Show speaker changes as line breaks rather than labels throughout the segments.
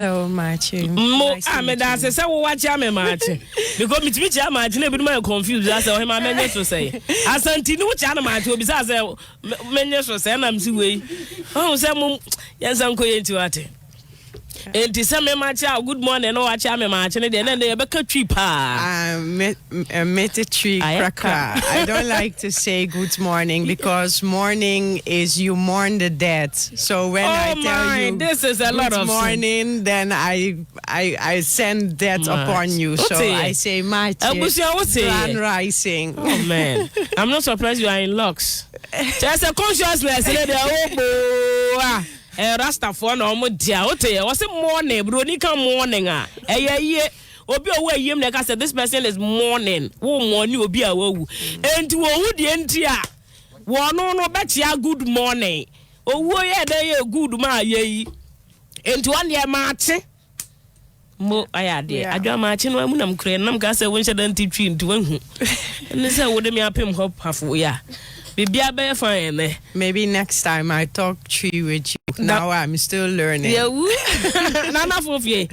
Hello, Machi.
I'm a dancer, so watch me, Martin. Because it's which I'm Martin, but I'm confused. That's all my manager to say. I sent you no channel, Martin, besides manager was saying I'm too. Oh, some yes, I'm going to it. And to some match out, good morning, no, watch me, Martin, and then they have a cheap.
I met a tree cracker. I don't like to say good morning because morning is you mourn the dead. So when I tell you
this is a lot
good
of
morning, then I send death upon you. So I say Machi, grand rising.
Oh man, I'm not surprised you are in locks. There's a consciousness. Rasta for no more dear. What's a morning, Bronica morning? Obi away yim like I said, this person is mourning. Who mourn you be a woo. And to a woody entia. One no bet ya good morning. Oh, where they a good ma ye. And to 1 year march. Mo I dear. I don't march in one am crane. I'm gas a winter than teach into one. And this I would me up him hop half ya.
Maybe next time I talk tree with you. Now I'm still learning.
Yeah, Nana Fofi.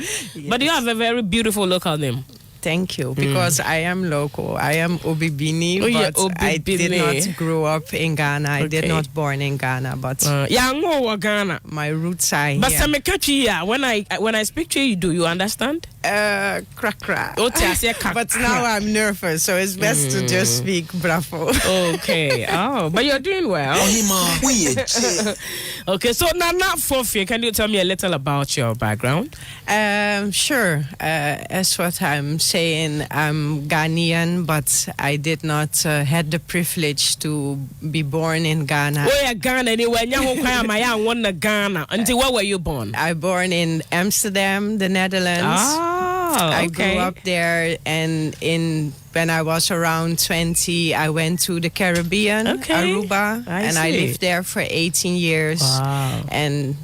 But you have a very beautiful local name.
Thank you, because I am local. I am Obibini, but I did not grow up in Ghana. I did not born in Ghana, but
Ghana.
My roots are here.
But when I speak to you, do you understand?
Crack. But now I'm nervous, so it's best to just speak bravo.
Okay. Oh, but you're doing well. Okay, so Nana Fofi, can you tell me a little about your background?
Sure. As what I'm saying, I'm Ghanaian, but I did not had the privilege to be born in Ghana.
Oh, yeah, Ghana. Anyway, Ghana. Until where were you born?
I born in Amsterdam, the Netherlands. I grew up there, and when I was around 20, I went to the Caribbean, Aruba, and I lived there for 18 years.
Wow.
And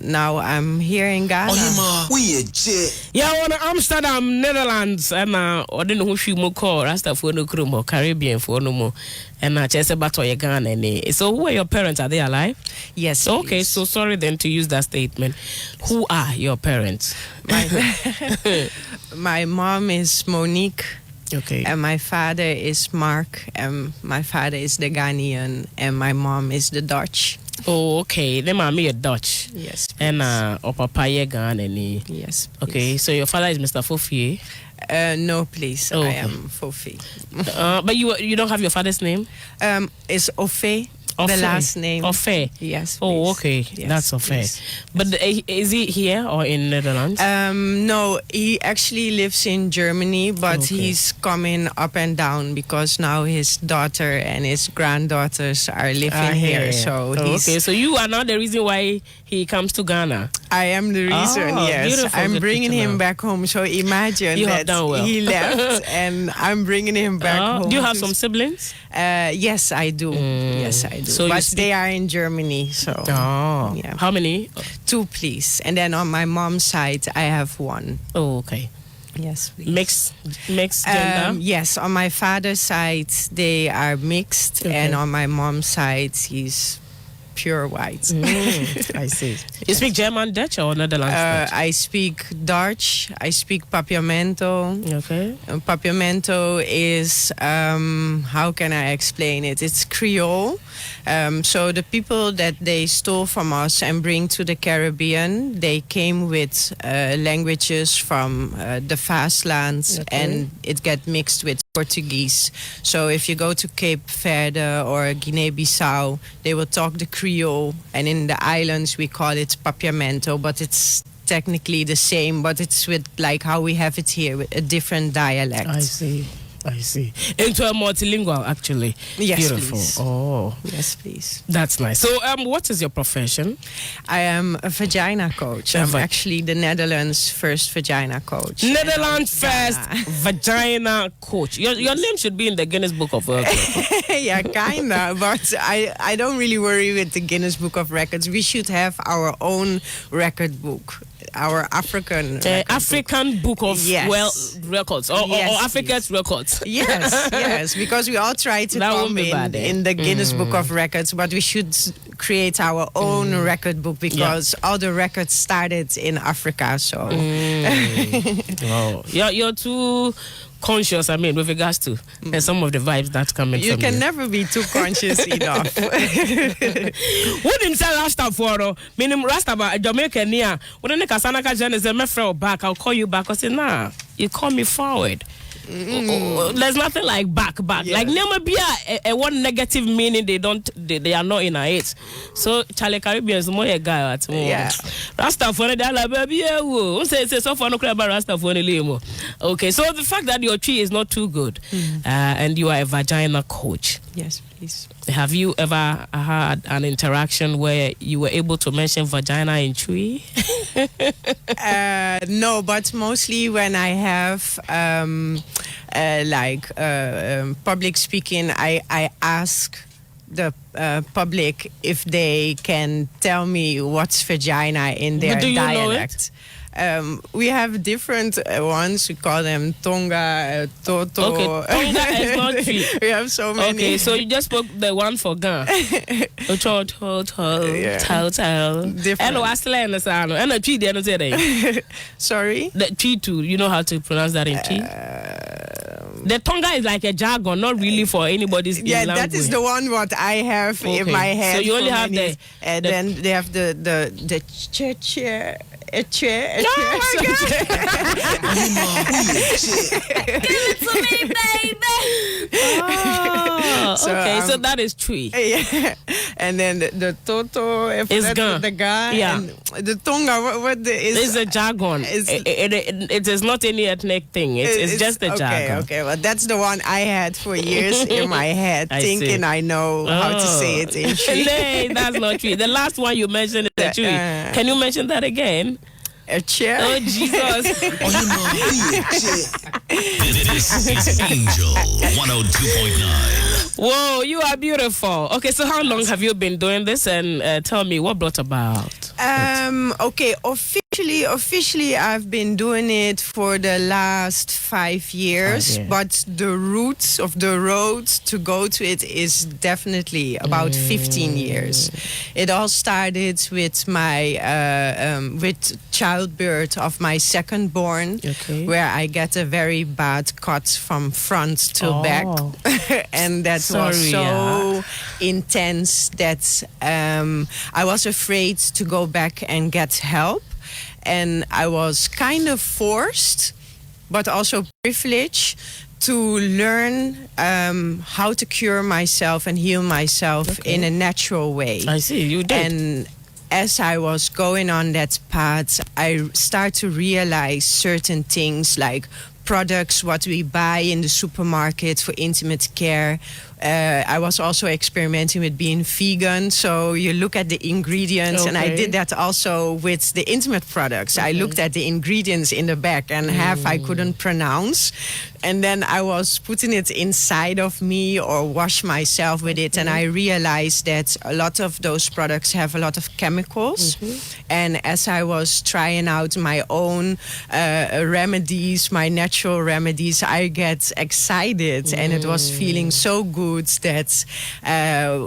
now I'm here in Ghana.
Yeah, on Amsterdam, Netherlands, and I don't know who she will call Rasta for no Krumo, Caribbean for no more, and I just about to Ghana. So, who are your parents? Are they alive?
Yes.
Okay, so sorry then to use that statement. Who are your parents?
My mom is Monique.
Okay.
And my father is Mark, and my father is the Ghanaian, and my mom is the Dutch.
Oh, okay. Then mommy is Dutch.
Yes. Please.
And papa is Ghanaian.
Yes. Please.
Okay, so your father is Mr. Fofi?
No, please. I am Fofi.
But you don't have your father's name?
It's Ofe. The last name.
Ofe.
Yes. Please.
Oh, okay.
Yes,
that's Ofe. But is he here or in Netherlands?
No, he actually lives in Germany, but he's coming up and down because now his daughter and his granddaughters are living here. So
so you are not the reason why he comes to Ghana.
I am the reason. Yes, beautiful. I'm bringing him back home. So imagine he left, and I'm bringing him back home.
Do you have some siblings?
Yes, I do. Yes, I do. So but they are in Germany. So
yeah. How many?
2, please. And then on my mom's side, I have 1.
Oh, okay.
Yes, please.
Mixed gender?
Yes, on my father's side, they are mixed, and on my mom's side, he's pure white.
I see. You speak German, Dutch, or Netherlands Dutch?
I speak Dutch. I speak Papiamento.
Okay.
Papiamento is, how can I explain it? It's Creole. So the people that they stole from us and bring to the Caribbean, they came with languages from the fastlands, and it get mixed with Portuguese. So if you go to Cape Verde or Guinea-Bissau, they will talk the Creole, and in the islands we call it Papiamento, but it's technically the same, but it's with like how we have it here, with a different dialect.
I see. Into a multilingual, actually.
Yes,
beautiful.
Please.
Oh,
yes, please.
That's nice. So, what is your profession?
I am a vagina coach. I'm actually the Netherlands' first vagina coach.
Netherlands first vagina coach. Your name should be in the Guinness Book of Records.
Yeah, kinda. But I don't really worry with the Guinness Book of Records. We should have our own record book. Our African
book of records or Africa's records.
Yes, because we all try to come in the Guinness Book of Records, but we should create our own record book because all the records started in Africa. So,
wow. You're too conscious, I mean, with regards to some of the vibes that come in.
You can never be too conscious enough.
Wouldn't say Rasta for meaning Rasta Jamaica near. When the Kasanaka Jan is a mefrel back, I'll call you back. I say, nah, you call me forward. There's nothing like back. Yeah. Like never be a one negative meaning they are not in a it. So Charlie Caribbean is more a guy at more. Yeah. Rasta for the baby. Say so for no crab Rasta for the limo. Okay, so the fact that your tree is not too good, and you are a vagina coach.
Yes, please.
Have you ever had an interaction where you were able to mention vagina in tree?
No, but mostly when I have public speaking, I ask the public if they can tell me what's vagina in their dialect. We have different ones. We call them Tonga, Toto.
Okay, Tonga is not tree.
We have so many.
Okay, so you just spoke the one for Ghana. Different. And what's the land? And a tree, they don't say that.
Sorry?
The tree too. You know how to pronounce that in tree? The Tonga is like a jargon, not really for anybody's language.
That is the one what I have in my head.
So you only have
and then they have the chair. A chair.
Oh my God.
Give it to me, baby.
Oh, okay, so that is tree.
Yeah. And then the Toto is the guy.
Yeah.
And the Tonga, what is...
It's a jargon. It is not any ethnic thing. It's just a jargon.
Okay, well, that's the one I had for years in my head, thinking I know how to say it in tree.
No, that's not tree. The last one you mentioned is a tree. Can you mention that again?
A chair.
Oh, Jesus.
This is Angel 102.9.
Whoa, you are beautiful. Okay, so how long have you been doing this? And tell me, what brought about?
Okay, officially, I've been doing it for the last 5 years. But the roots of the road to go to it is definitely about 15 years. It all started with my with childbirth of my second born, where I get a very bad cut from front to back, and that was so intense that I was afraid to go back and get help, and I was kind of forced, but also privileged, to learn how to cure myself and heal myself in a natural way.
I see, you did.
And as I was going on that path, I start to realize certain things like products, what we buy in the supermarket for intimate care. I was also experimenting with being vegan. So you look at the ingredients, and I did that also with the intimate products. I looked at the ingredients in the back, and half I couldn't pronounce. And then I was putting it inside of me or wash myself with it. And I realized that a lot of those products have a lot of chemicals. And as I was trying out my own remedies, my natural remedies, I get excited. And it was feeling so good that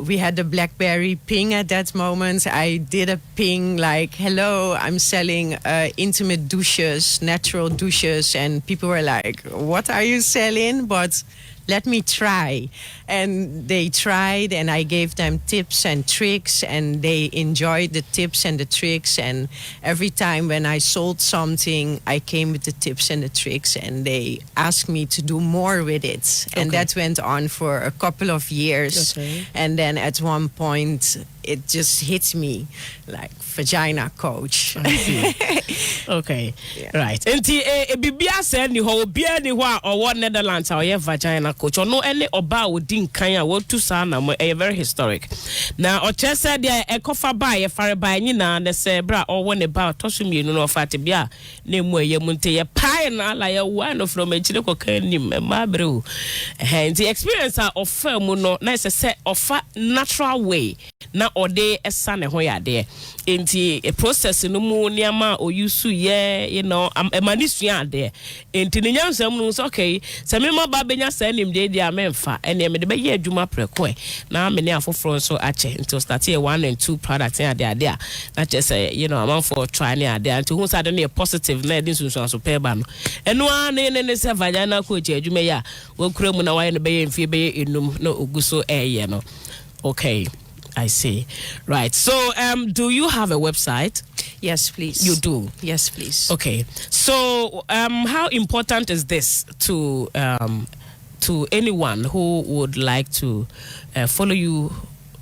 we had the BlackBerry ping at that moment. I did a ping like, hello, I'm selling intimate douches, natural douches. And people were like, what are you selling? But let me try. And they tried, and I gave them tips and tricks, and they enjoyed the tips and the tricks. And every time when I sold something, I came with the tips and the tricks, and they asked me to do more with it. And that went on for a couple of years. And then at one point, it just hit me like vagina coach.
I see. Okay. Yeah. Right. Enti bibia said ni ho bia ni ho or Netherlands or vagina coach or no any oba wodin kan a wo tu sa na very historic. Now o che said there e kofa ba ye fare ba nyina na se bra o won about to so mienu no fate bia na mu ye munte ye pai na la ye one from echire ko kan nim ma bre. The experience of mu no na se of natural way. Now ode esa ne ho ya de enti a process no mu niama o yusu ye you know emani sua de enti ne nyansam no so okay se me ma ba benya sa nim de dia memfa ene me de be ye adwuma preko na me ne afoforo so ache enti start here 1 and 2 products in ade a na just you know amount for try ne ade enti hu sa de ne positive na edin sunsun so peba no eno a ne se vagina ko che adwuma ya wo kura mu na wa ye ne be ye mfie be ye enum na oguso eye no. Okay, I see. Right. So, do you have a website?
Yes, please.
You do?
Yes, please.
Okay. So, how important is this to anyone who would like to follow you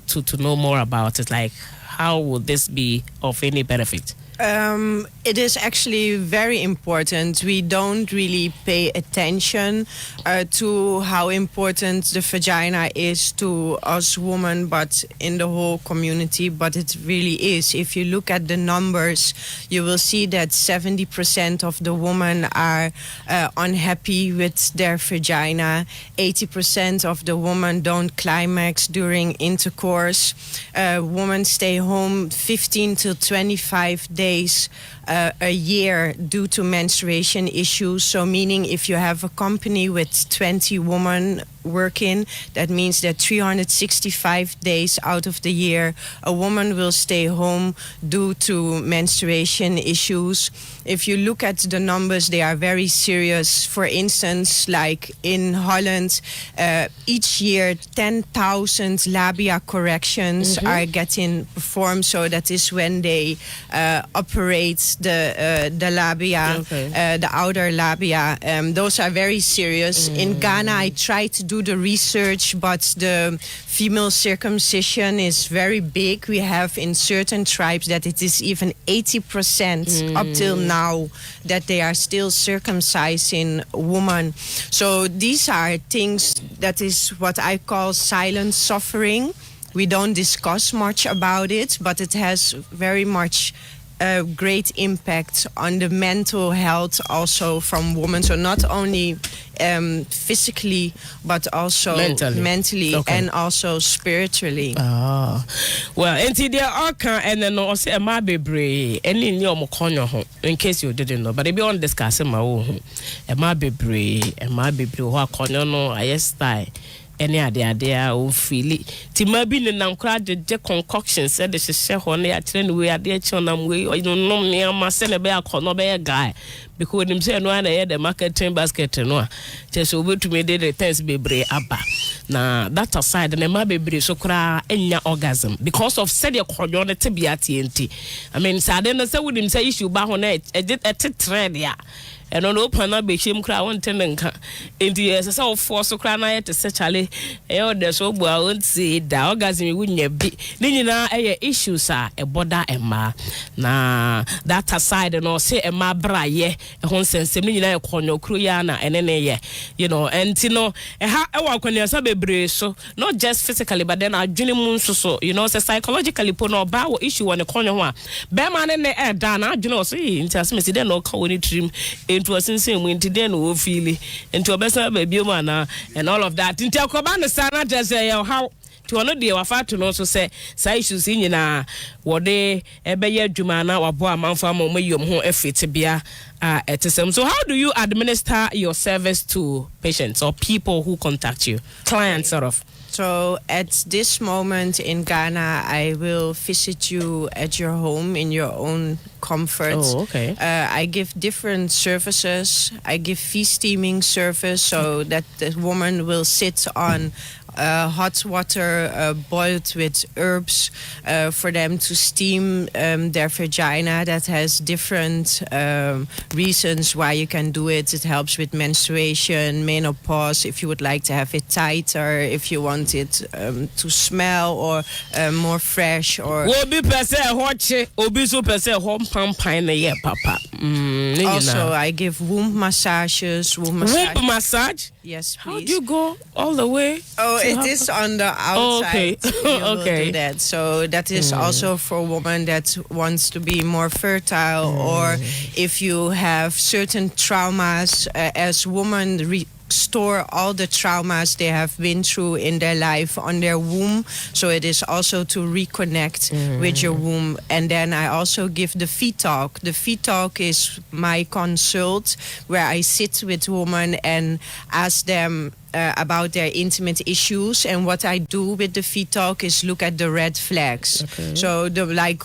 to know more about it? Like, how would this be of any benefit?
It is actually very important. We don't really pay attention to how important the vagina is to us women, but in the whole community. But it really is. If you look at the numbers, you will see that 70% of the women are unhappy with their vagina. 80% of the women don't climax during intercourse. Women stay home 15 to 25 days a year due to menstruation issues. So meaning if you have a company with 20 women working, that means that 365 days out of the year a woman will stay home due to menstruation issues. If you look at the numbers, they are very serious. For instance, like in Holland, each year 10,000 labia corrections are getting performed. So that is when they operate the labia, the outer labia. Those are very serious. In Ghana, I tried to do the research, but the female circumcision is very big. We have in certain tribes that it is even 80% up till now that they are still circumcising women. So these are things that is what I call silent suffering. We don't discuss much about it, but it has very much a great impact on the mental health also from women. So not only physically, but also mentally and also spiritually.
Well, and there are and then also a mabebre any new mokonyo in case you didn't know, but if you want to discuss my own a mabebre who are konyo no I style. Any idea or feel it. Timabi and Namcra the concoction said the shehone at any way at the chonam way, or you don't know me, I must send a bear corner bear guy because himself no one had the marketing basket no. Just over to me, the tens be bre abba. Now that aside, and a mabe so cry any orgasm because of said your cordial TNT. I mean, Sadena said with him say issue bahone, a did a trade ya. And on open up a shame cry one tenant in the as a force so cry to such a there's so well won't see the orgasm wouldn't be. Nina a issues are a border and ma. Nah, that aside and all say a ma braye, a home sense, a corner cruyana and any you know, and you know, a walk when you're so not just physically, but then our junior moon so you know, psychologically put no bow issue on the corner one. Bearman and the air dana, you know, see, in Tasmania, then no call it trim. Into a sensing when today no feel into a better baby man and all of that. Into a cabana sana just say how to another day of fat to also say issues in what they ebe jumana or boa man farm or may home effort to be at so how do you administer your service to patients or people who contact you, clients sort of?
So at this moment in Ghana, I will visit you at your home in your own comfort.
Oh, okay.
I give different services. I give feast steaming service so that the woman will sit on hot water boiled with herbs for them to steam their vagina. That has different reasons why you can do it. It helps with menstruation, menopause, if you would like to have it tighter, if you want it to smell or more fresh. Or also, I give womb massages. Womb
massage?
Yes, please.
How do you go all the way?
Oh, it is on the outside.
Oh, okay.
Okay. Do that. So that is also for women that wants to be more fertile, or if you have certain traumas as women. store all the traumas they have been through in their life on their womb. So it is also to reconnect with your womb. And then I also give the feet talk. The feet talk is my consult where I sit with women and ask them about their intimate issues. And what I do with the feet talk is look at the red flags. So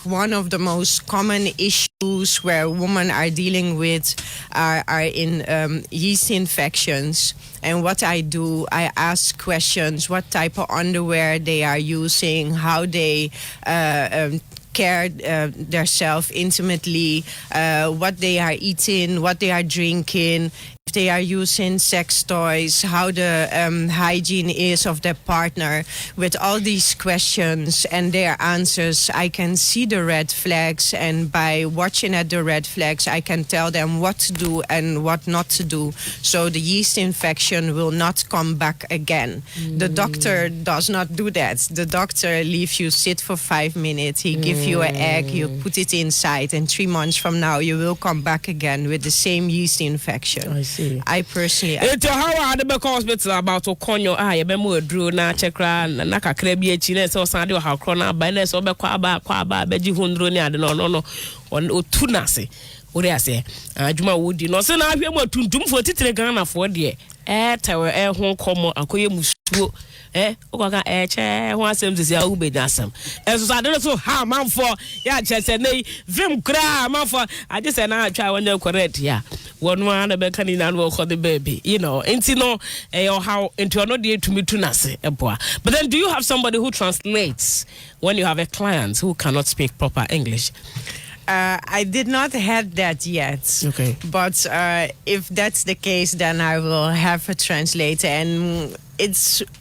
one of the most common issues where women are dealing with are in yeast infections. And what I do, I ask questions, what type of underwear they are using, how they care themselves intimately, what they are eating, what they are drinking, if they are using sex toys, how the hygiene is of their partner. With all these questions and their answers, I can see the red flags, and by watching at the red flags, I can tell them what to do and what not to do, so the yeast infection will not come back again. The doctor does not do that. The doctor leaves you sit for 5 minutes, he gives you an egg, you put it inside, and 3 months from now, you will come back again with the same yeast infection.
I see.
I personally...
how are the hospital about to conyo you be more drew na chekra na kakra bi echi na so san de ha krona ba na so be kwa ba beji hundro ni ade no on otunase ori ase adwuma wodi no se na ahwe mo tuntum fo titire Ghana fo de tawe ho komo akoye musuo okaka che ho asem sisi a ube dasam so ade so ha man for ya chese nei vim kra man for I just say na atwa won correct ya one man be kan na no the baby, you know, intino or how into no dey to me tunase eboa. But then do you have somebody who translates when you have a client who cannot speak proper English?
I did not have that yet.
Okay.
But if that's the case, then I will have a translator. And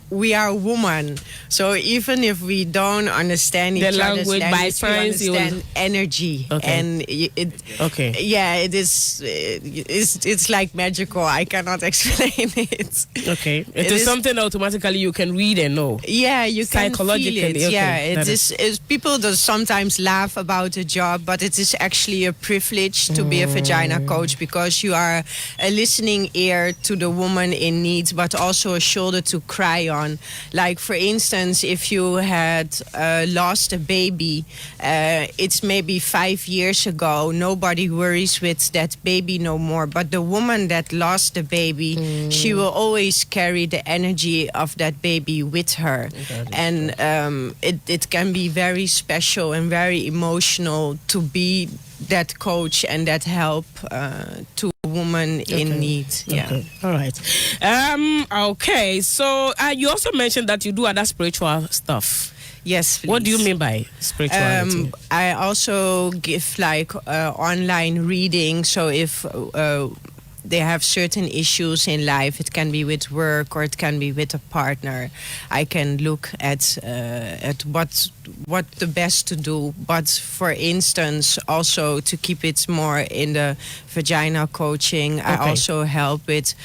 we are women, so even if we don't understand each other's language, by science, we understand energy.
Okay.
And it is. It's like magical. I cannot explain it.
Okay, it is something automatically you can read and know.
Yeah, you can
psychologically.
Feel it.
Okay.
Yeah, it is. People do sometimes laugh about the job, but it is actually a privilege to be a vagina coach, because you are a listening ear to the woman in need, but also a shoulder to cry on. Like, for instance, if you had lost a baby, it's maybe 5 years ago, nobody worries with that baby no more. But the woman that lost the baby, she will always carry the energy of that baby with her. And it can be very special and very emotional to be that coach and that help to a woman in need. Yeah.
Okay. All right. Okay. So you also mentioned that you do other spiritual stuff.
Yes, please.
What do you mean by spirituality?
I also give like online reading. So if they have certain issues in life, it can be with work or it can be with a partner, I can look at what the best to do. But for instance, also to keep it more in the vagina coaching, I also help with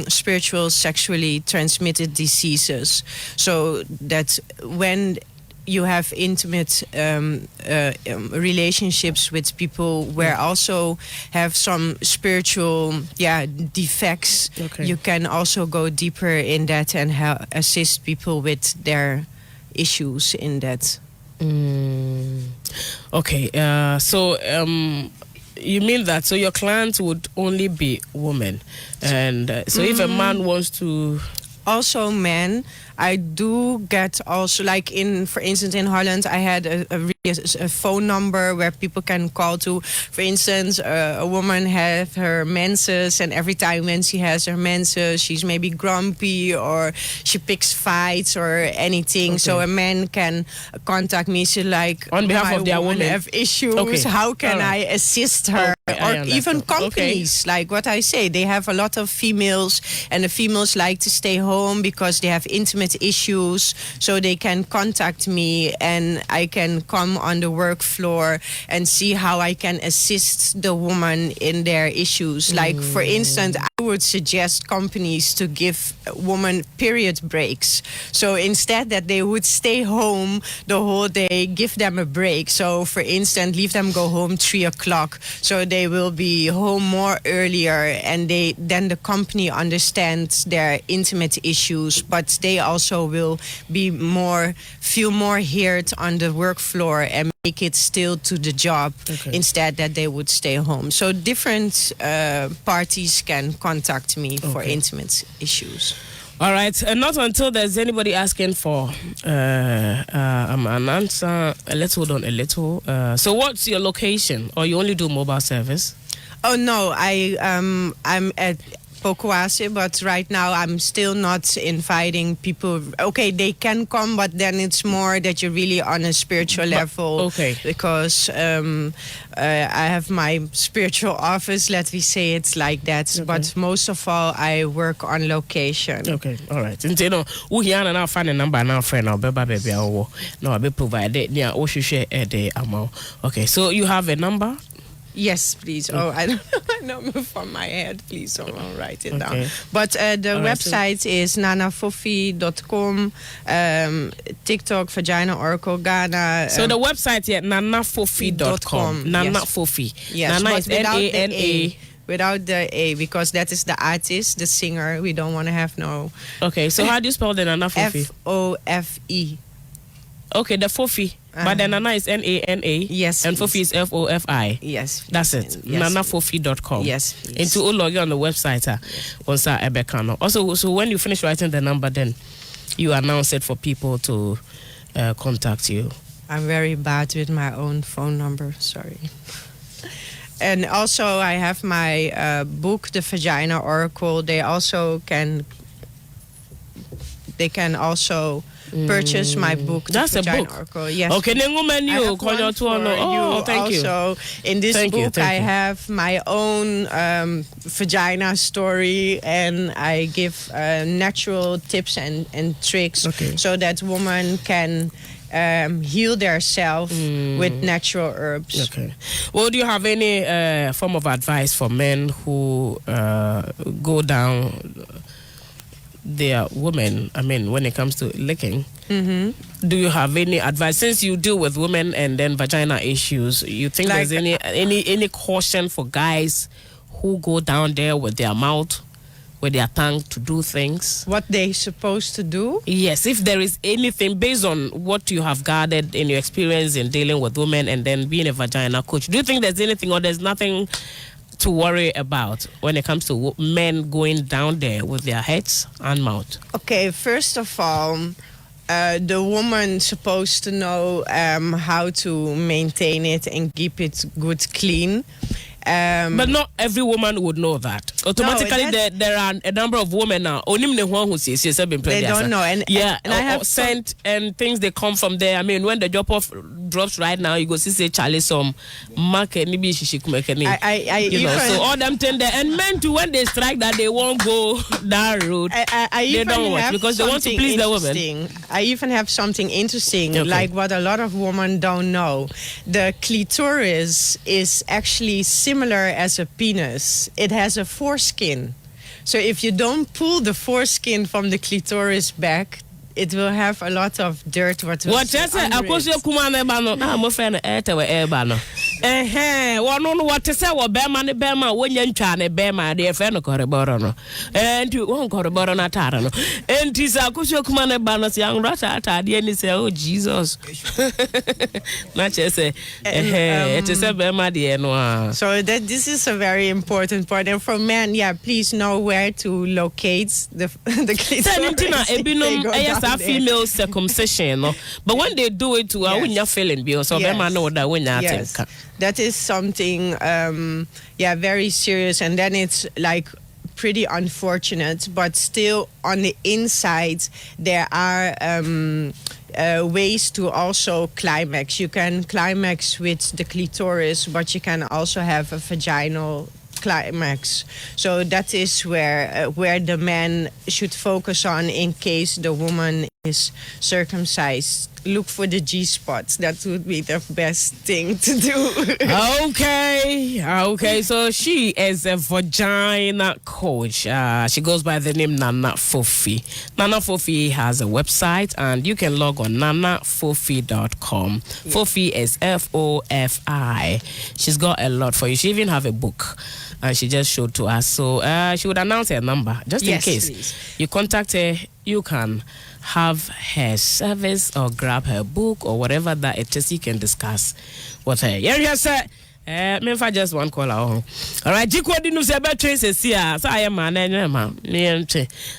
spiritual sexually transmitted diseases, so that when you have intimate relationships with people where also have some spiritual defects, you can also go deeper in that and assist people with their issues in that.
Okay, so you mean that so your clients would only be women, and so if a man wants to...
Also men. I do get also, like for instance, in Holland, I had a phone number where people can call to. For instance, a woman has her menses, and every time when she has her menses, she's maybe grumpy or she picks fights or anything. So a man can contact me. So like,
on behalf of their woman
have issues. How can I assist her? Or even companies, like what I say, they have a lot of females, and the females like to stay home because they have intimate intimate issues, so they can contact me and I can come on the work floor and see how I can assist the woman in their issues. Like, for instance, I would suggest companies to give women period breaks. So instead that they would stay home the whole day, give them a break. So for instance, leave them go home 3 o'clock, so they will be home more earlier, and then the company understands their intimate issues, but they also will feel more heard on the work floor and make it still to the job, instead that they would stay home. So different parties can contact me for intimate issues.
All right, and not until there's anybody asking for an answer. Let's hold on a little. So what's your location, or you only do mobile service?
Oh no, I'm at Pokwase, but right now I'm still not inviting people. Okay, they can come, but then it's more that you're really on a spiritual level.
Okay.
Because I have my spiritual office, let me say it's like that. Okay. But most of all, I work on location.
Okay, all right. And you know, we here now find a number now, friend. I'll be baby. No, I'll be provided. Yeah, we should share the amount. Okay, so you have a number.
Yes, please. Oh, I don't know from my head. Please, someone write it down. But the website is nanafofi.com, TikTok, Vagina Oracle Ghana.
So the website here, nanafofi.com. Nana Fofi.
Yes,
Nana is N-A-N-A.
Without the A, because that is the artist, the singer. We don't want to have no...
Okay, so how do you spell the Nana Fofi?
F-O-F-E.
Okay, the Fofi. But the Nana is N-A-N-A.
Yes.
And Fofi is F-O-F-I.
Yes.
That's it.
Yes.
Nanafofi.com.
Yes.
Into log on the website. Once Ebekano. Also, so when you finish writing the number, then you announce it for people to contact you.
I'm very bad with my own phone number. Sorry. And also, I have my book, The Vagina Oracle. They can also purchase my book.
That's a book.
Oracle. Yes.
Okay, thank you.
Also, in this book, I have my own vagina story, and I give natural tips and tricks so that women can heal themselves with natural herbs.
Okay. Well, do you have any form of advice for men who go down their women? I mean, when it comes to licking, do you have any advice, since you deal with women and then vagina issues? You think there's any caution for guys who go down there with their mouth, with their tongue to do things?
What they supposed to do?
Yes, if there is anything based on what you have gathered in your experience in dealing with women and then being a vagina coach. Do you think there's anything, or there's nothing to worry about when it comes to men going down there with their heads and mouth?
Okay, first of all, the woman supposed to know how to maintain it and keep it good clean.
But not every woman would know that. Automatically, there are a number of women now. They
don't know. And I have
scent and things, they come from there. I mean, when the drop-off drops right now, you go see say Charlie some market. Maybe she should make any. So all them things there. And men too, when they strike that, they won't go that road. They don't want, because they want to please the women.
I even have something interesting, like what a lot of women don't know. The clitoris is actually similar as a penis. It has a foreskin. So if you don't pull the foreskin from the clitoris back, it will have a lot of dirt. What
just say? I'm a fan of what to say? What Bema when you try to Bema, the FM-Accra, and you won't go to Boronataro. And tis a Kusho Kumane Banos, young Rata, and say, oh, Jesus. Not just say, it is a Bema, the
So this is a very important part. And for men, please know where to locate the clitoris. Female circumcision, but when they do it to when you're feeling because so them know that when you're
that
is something very serious, and then it's like pretty unfortunate, but still on the inside there are ways to also climax. You can climax with the clitoris, but you can also have a vaginal climax. So that is where the man should focus on in case the woman is circumcised. Look for the G-spots. That would be the best thing to do.
Okay. So she is a vagina coach. She goes by the name Nana Fofi. Nana Fofi has a website, and you can log on nanafofi.com. Yeah. Fofi is Fofi. She's got a lot for you. She even have a book. She just showed to us. So she would announce her number just in case. Please. You contact her, you can have her service or grab her book or whatever that it is you can discuss with her. Yes, sir. Me for just one call. All right, Jiko didn't say about traces here. So I am man.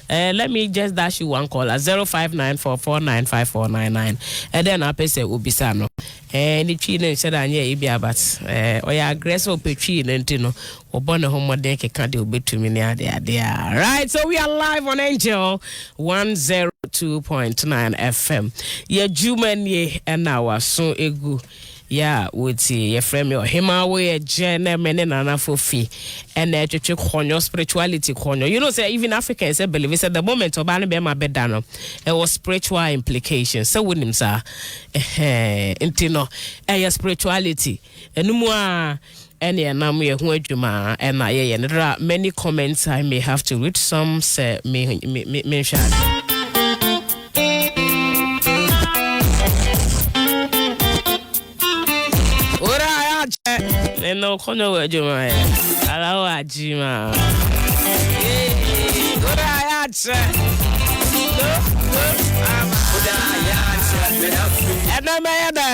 Let me just dash you one call at 0594495499. And then I pay say Ubisano. And the children said, I yeah, but or ya aggressive petri and tino or born a home day can't do bit to me near there. Right, so we are live on Angel 102.9 FM. Yeah, Juman ye and our so egu. Yeah, with your friend or him away, Jenna, Menena Fofi, and your spirituality corner. You know, say even Africans believe it's at the moment of Alabama bedano. It was spiritual implications. So with him, sir, intino, your spirituality, and no more. And yeah, now we are going to and there are many comments I may have to read. Some say me mention. No kono wajuma ala wajima godayache ena mayada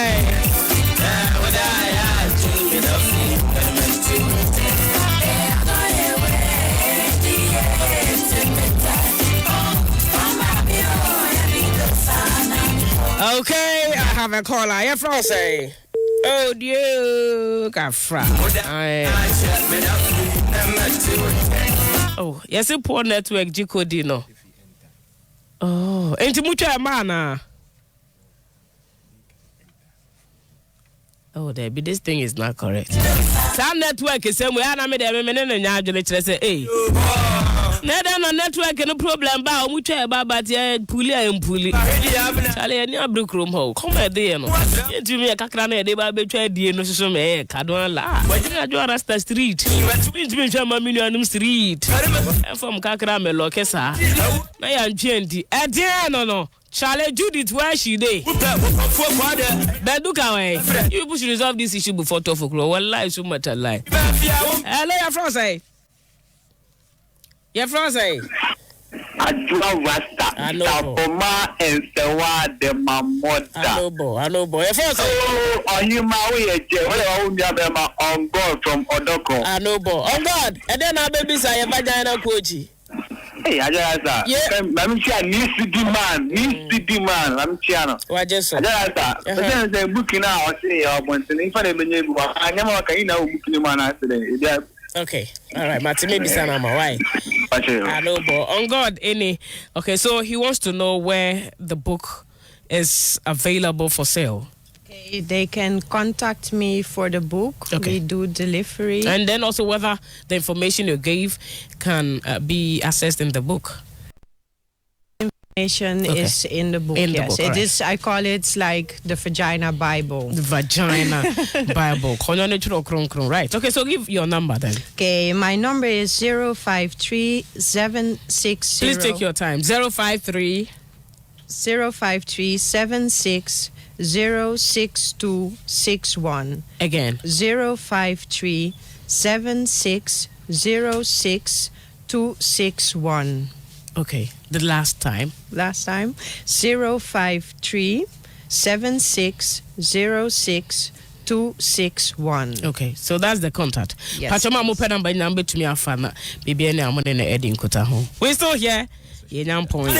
okay, I have a caller here from say. Oh, Dieu, Gafra. Oh, yes, a poor network, Jiko Dino. Oh, ain't mucha mana. Oh, there be this thing is not correct. Some network is somewhere, and I made a minute and I say, hey. Neda na network no problem ba o mu twa ba but ya puli am puli chale ya ni abroom ho come there no yentu me kakra na de ba be twa die no so me kadon la wajina jo rasta street me chama minanum street from kakra me lokesa na ya ntwendi e de no chale Judith where she dey beduka way you push resolve this issue before 12 o'clock wallahi so much lie hello your friend say. Your friend say,
Ajua Rasta, Tapoma and Sewa de Mamoda.
I know, boy. Your friend say,
oh, are you my way? On God from Odoko.
I know, boy. On God. And then our babies are your vagina coachy.
Hey, Ajasa. Yeah. I'm sure needs to demand. I'm sure.
What just so?
Ajasa. But then the booking now, I say, I want to if I never can booking man today.
Okay, all right, Martin, maybe Sanama, why? I know, but on God, any. Okay, so he wants to know where the book is available for sale.
Okay, they can contact me for the book. Okay. We do delivery.
And then also whether the information you gave can be accessed in the book.
Is in the book.
In the
yes,
book,
it
right.
is. I call it like the Vagina Bible.
The Vagina Bible. Right. Okay, so give your number then.
Okay, my number is 053-760.
Please take your time. 053
053-760-6261.
Again.
053-760-6261.
Okay, the last time.
053-7606-261.
Okay, so that's the contact.
Yes.
Pachama mo number to me afana. Bibi ene amone na edi nkota ho. We still here. Yenyam point.